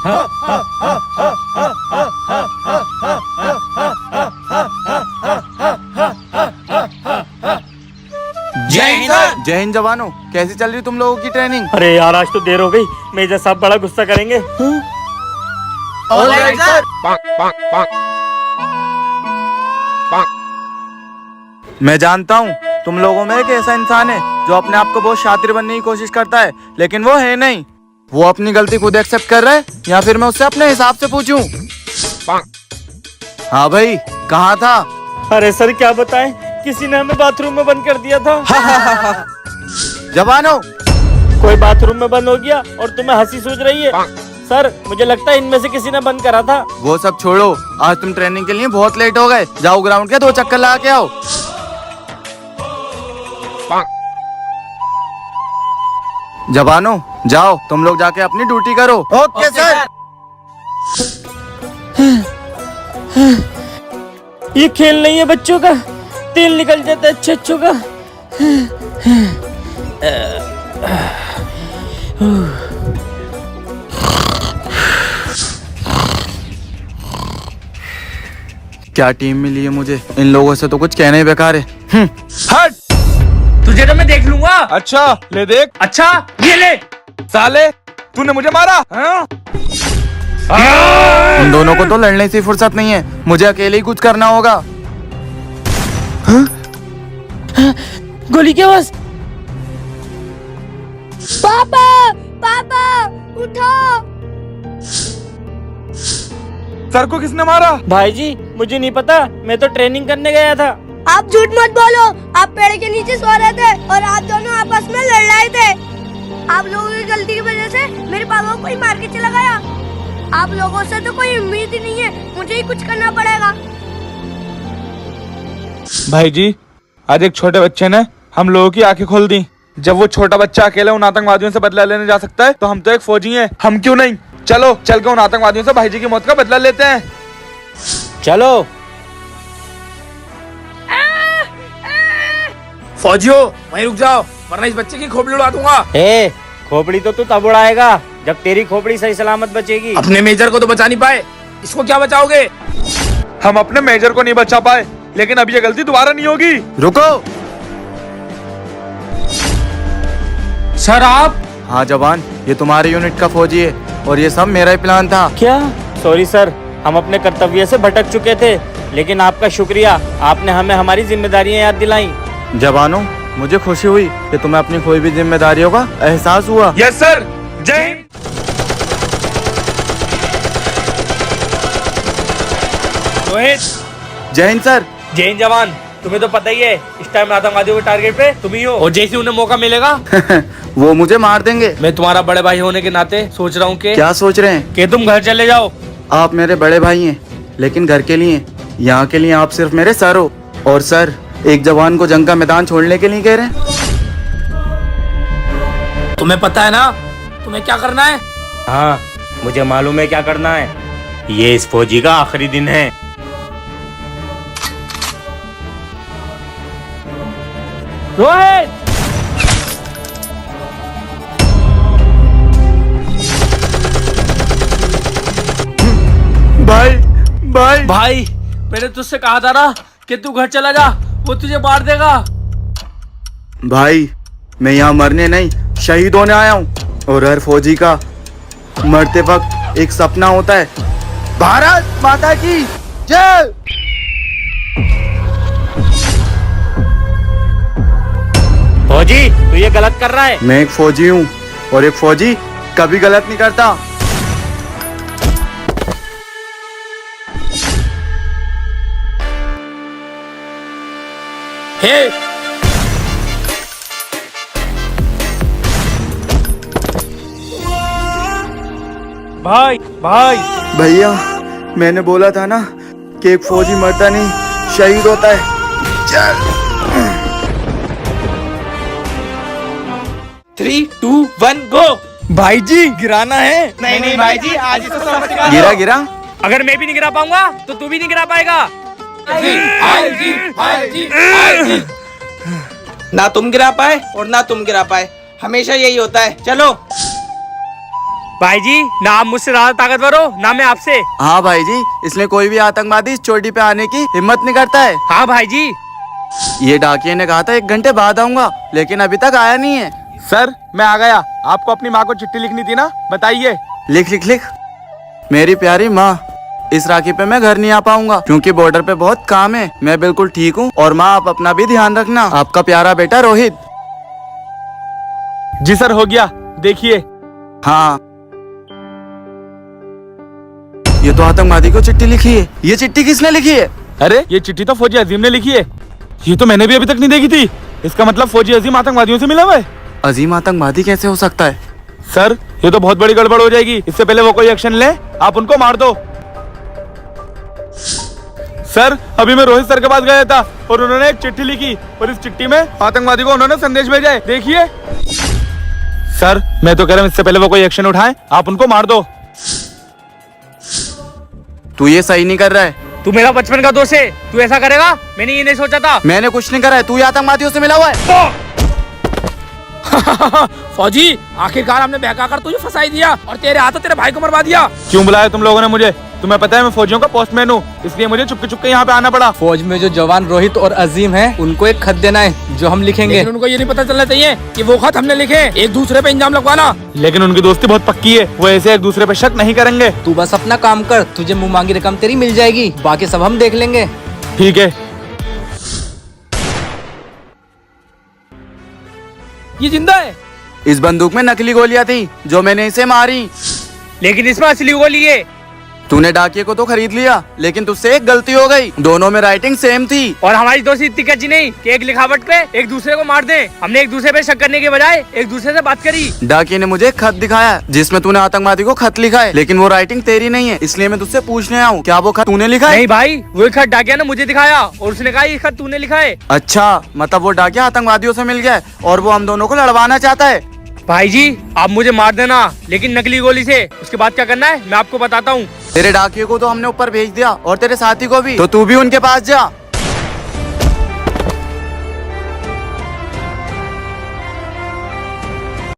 जय हिंद सर। जय हिंद जवानों, कैसी चल रही तुम लोगों की ट्रेनिंग? अरे यार आज तो देर हो गई, मेजर साहब बड़ा गुस्सा करेंगे। Alright sir. मैं जानता हूँ तुम लोगों में एक ऐसा इंसान है जो अपने आप को बहुत शातिर बनने की कोशिश करता है, लेकिन वो है नहीं। वो अपनी गलती खुद एक्सेप्ट कर रहा है या फिर मैं उससे अपने हिसाब से पूछूं? हाँ भाई, कहाँ था? अरे सर क्या बताएं, किसी ने हमें बाथरूम में बंद कर दिया था। जवानों, कोई बाथरूम में बंद हो गया और तुम्हें हंसी सूझ रही है? सर मुझे लगता है इनमें से किसी ने बंद करा था। वो सब छोड़ो, आज तुम ट्रेनिंग के लिए बहुत लेट हो गए। जाओ ग्राउंड के 2 चक्कर लगा के आओ। जवानों जाओ, तुम लोग जाके अपनी ड्यूटी करो। Okay sir. ये खेल नहीं है बच्चों का, तेल निकल जाता है अच्छों का। क्या टीम मिली है मुझे, इन लोगों से तो कुछ कहना ही बेकार है। हट, तुझे तो मैं देख लूंगा। अच्छा ले देख। अच्छा ये ले। साले तूने मुझे मारा हाँ? इन दोनों को तो लड़ने से फुर्सत नहीं है, मुझे अकेले ही कुछ करना होगा। गोली की आवाज। पापा पापा उठो। सर को किसने मारा? भाई जी मुझे नहीं पता, मैं तो ट्रेनिंग करने गया था। आप झूठ मत बोलो, आप पेड़ के नीचे सो रहे थे और आप दोनों आपस में लड़ रहे थे। आप लोगों की गलती की वजह से मेरे पापा को कोई मार के चला गया। आप लोगों से तो कोई उम्मीद ही नहीं है, मुझे ही कुछ करना पड़ेगा। भाई जी, आज एक छोटे बच्चे ने हम लोगों की आंखें खोल दी। जब वो छोटा बच्चा अकेले उन आतंकवादियों से बदला लेने जा सकता है तो हम तो एक फौजी हैं, हम क्यों नहीं? चलो चल के उन आतंकवादियों से भाई जी की मौत का बदला लेते हैं। चलो। फौजियों वहीं रुक जाओ, वरना इस बच्चे की खोपड़ी उड़ा दूंगा। ए, खोपड़ी तो तू तब उड़ाएगा जब तेरी खोपड़ी सही सलामत बचेगी। अपने मेजर को तो बचा नहीं पाए, इसको क्या बचाओगे? हम अपने मेजर को नहीं बचा पाए, लेकिन अब ये गलती दोबारा नहीं होगी। रुको। सर आप? हाँ जवान, ये तुम्हारे यूनिट का फौजी है और ये सब मेरा ही प्लान था। क्या? सॉरी सर, हम अपने कर्तव्य से भटक चुके थे, लेकिन आपका शुक्रिया, आपने हमें हमारी जिम्मेदारियां याद दिलाई। जवानों, मुझे खुशी हुई कि तुम्हें अपनी कोई भी जिम्मेदारियों का एहसास हुआ। Yes sir. जय हिंद। रोहित। जय हिंद सर। जय हिंद जवान। तुम्हें तो पता ही है इस टाइम आतंकवादियों के टारगेट पे तुम ही हो, और जैसे उन्हें मौका मिलेगा वो मुझे मार देंगे। मैं तुम्हारा बड़े भाई होने के नाते सोच रहा हूँ क्या सोच रहे हैं? कि तुम घर चले जाओ। आप मेरे बड़े भाई हैं, लेकिन घर के लिए, यहाँ के लिए आप सिर्फ मेरे सर हो। और सर, एक जवान को जंग का मैदान छोड़ने के लिए कह रहे हैं? तुम्हें पता है ना तुम्हें क्या करना है? हाँ मुझे मालूम है क्या करना है। ये इस फौजी का आखिरी दिन है। रोहित! भाई भाई भाई मैंने तुझसे कहा था ना कि तू घर चला जा, वो तुझे मार देगा। भाई, मैं यहाँ मरने नहीं, शहीद होने आया हूँ। और हर फौजी का मरते वक्त एक सपना होता है। भारत माता की जय। फौजी तू ये गलत कर रहा है। मैं एक फौजी हूँ और एक फौजी कभी गलत नहीं करता। हे भाई भाई भैया, मैंने बोला था ना कि एक फौजी मरता नहीं, शहीद होता है। चल। 3, 2, 1 गो। भाई जी गिराना है। नहीं नहीं भाई जी, आज इसको सबक सिखा दो। गिरा गिरा। अगर मैं भी नहीं गिरा पाऊंगा तो तू भी नहीं गिरा पाएगा। ना तुम गिरा पाए और ना तुम गिरा पाए, हमेशा यही होता है। चलो। भाई जी ना आप मुझसे ज्यादा ताकतवर हो ना मैं आपसे। हाँ भाई जी, इसलिए कोई भी आतंकवादी इस चोटी पे आने की हिम्मत नहीं करता है। हाँ भाई जी। ये डाकिये ने कहा था 1 घंटे बाद आऊंगा, लेकिन अभी तक आया नहीं है। सर मैं आ गया। आपको अपनी माँ को चिट्ठी लिखनी थी ना, बताइए। लिख लिख लिख। मेरी प्यारी माँ, इस राखी पे मैं घर नहीं आ पाऊंगा क्योंकि बॉर्डर पे बहुत काम है। मैं बिल्कुल ठीक हूँ और माँ आप अपना भी ध्यान रखना। आपका प्यारा बेटा रोहित। जी सर, हो गया। देखिए। हाँ, ये तो आतंकवादी को चिट्ठी लिखी है। ये चिट्ठी किसने लिखी है? अरे ये चिट्ठी तो फौजी अजीम ने लिखी है। ये तो मैंने भी अभी तक नहीं देखी थी। इसका मतलब फौजी अजीम आतंकवादियों से मिला हुआ है। अजीम आतंकवादी कैसे हो सकता है? सर ये तो बहुत बड़ी गड़बड़ हो जाएगी। इससे पहले वो कोई एक्शन ले, आप उनको मार दो। सर अभी मैं रोहित सर के पास गया था और उन्होंने एक चिट्ठी लिखी और इस चिट्ठी में आतंकवादी को उन्होंने संदेश भेजा है। देखिए। सर मैं तो कह रहा हूँ इससे पहले वो कोई एक्शन उठाए, आप उनको मार दो। तू ये सही नहीं कर रहा है। तू मेरा बचपन का दोस्त है, तू ऐसा करेगा? मैंने ये नहीं सोचा था। मैंने कुछ नहीं करा है, तू ये आतंकवादियों से मिला हुआ है। फौजी आखिरकार हमने बहका कर तुझे फंसाई दिया और तेरे हाथों तेरे भाई को मरवा दिया। क्यों बुलाया तुम लोगों ने मुझे? तुम्हें पता है मैं फौजियों का पोस्टमैन हूँ, इसलिए मुझे चुपके चुपके यहाँ पे आना पड़ा। फौज में जो जवान रोहित और अजीम हैं, उनको एक खत देना है जो हम लिखेंगे। लेकिन उनको ये नहीं पता चलना चाहिए कि वो खत हमने लिखे। एक दूसरे पे इंजाम लगवाना। लेकिन उनकी दोस्ती बहुत पक्की है, वो ऐसे एक दूसरे पे शक नहीं करेंगे। तू बस अपना काम कर, तुझे मुंह मांगी रकम तेरी मिल जाएगी, बाकी सब हम देख लेंगे। ठीक है। ये जिंदा है। इस बंदूक में नकली गोलियां थी जो मैंने इसे मारी। लेकिन इसमें असली गोली है। तूने डाकिये को तो खरीद लिया, लेकिन तुझसे एक गलती हो गई। दोनों में राइटिंग सेम थी। और हमारी दोस्ती इतनी कच्ची नहीं कि एक लिखावट पे एक दूसरे को मार दे। हमने एक दूसरे पे शक करने के बजाय एक दूसरे से बात करी। डाकिये ने मुझे एक खत दिखाया जिसमें तूने आतंकवादी को खत लिखा है, लेकिन वो राइटिंग तेरी नहीं है। इसलिए मैं तुझसे पूछने आया हूँ, क्या वो खत तूने लिखा है? नहीं भाई, वो खत डाकिया ने मुझे दिखाया और उसने कहा ये खत तूने लिखा है। अच्छा, मतलब वो डाकिया आतंकवादियों से मिल गया है और वो हम दोनों को लड़वाना चाहता है। भाई जी आप मुझे मार देना, लेकिन नकली गोली से। उसके बाद क्या करना है मैं आपको बताता हूँ। तेरे डाकिये को तो हमने ऊपर भेज दिया और तेरे साथी को भी, तो तू भी उनके पास जा।